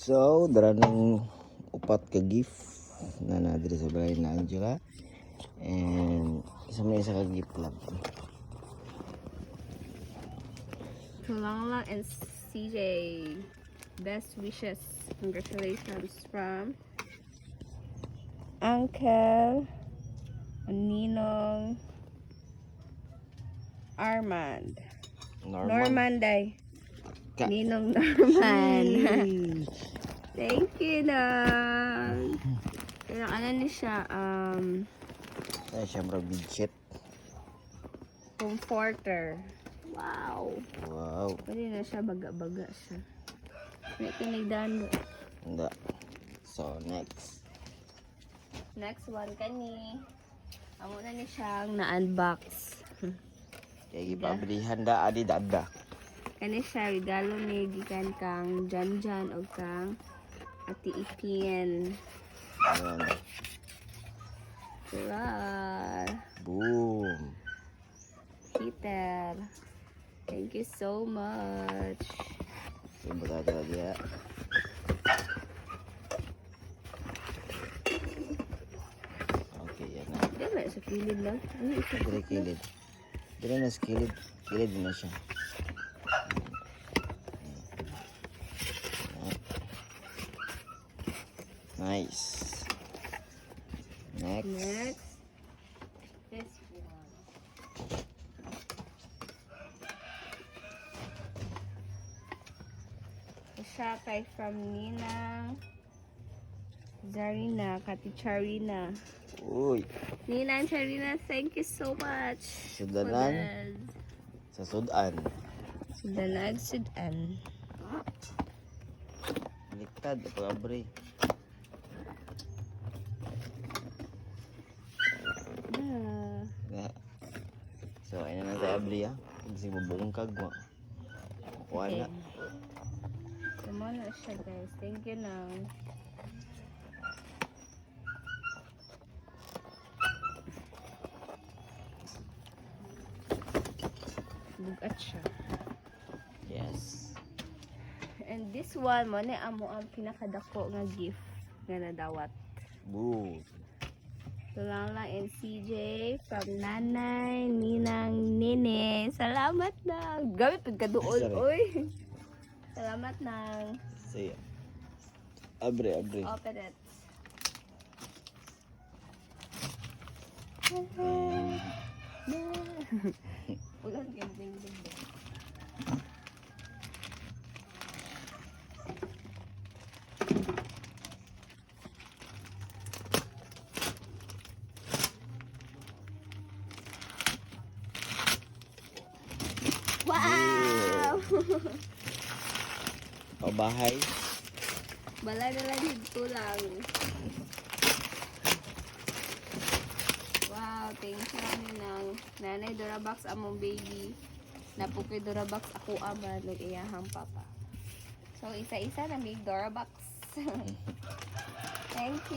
So, dara ng upat ka gift na nadiri sa balay na Angela. And isa ka gift lang. Kalanglang and CJ, best wishes, congratulations from Uncle Ninong Armand. Norman day. Ninong Norman. Thank you, Nong. Pero ano ni siya, Ay, siyempre bidget. comforter. Wow. Wow. Pwede na siya, baga-baga siya. May kinigdano. Hindi. So, next. Next one, kani. Amo na ni siyang na-unbox. Kaya ipabilihan da, adi dada. Kani siya, regalo ni gikan kang Janjan o kang Ati Ipien. Ayan. Wow. Boom. Peter. Thank you so much. Coba tata dia. Oke, ya na. Dia na sa kilid lang. Ano isa? Dire kilid. Dire na sa kilid. Kilid na siya. Nice. Next. Next. This one. Siya kay from Ninang Zarina, Kati Charina. Uy, Nina and Charina, thank you so much. Sudanan. Sa Sudan. Sudanag, Sudan. Baliktad, pag-abre. Yeah. So, ayun na tayo abri ha. Kasi mabungkag mo. Kuha na. Tama na siya, guys. Thank you na. Bugat siya. Yes. And this one, mo na amo ang pinakadako nga gift nga nadawat. Boo. Lala and CJ from Nanay Ninang Nene. Salamat na. Gamit pagkaduol, Sorry. oy. Salamat na. Sige. Abre, abre. Open it. Ulan ganding din. Wow! Pabahay. Bala na lang dito lang. Wow, thank you kami ng Nanay Dorabox among baby. Napukoy Dorabox ako ama nag-iyahang papa. So, isa-isa na may Dorabox. Thank you.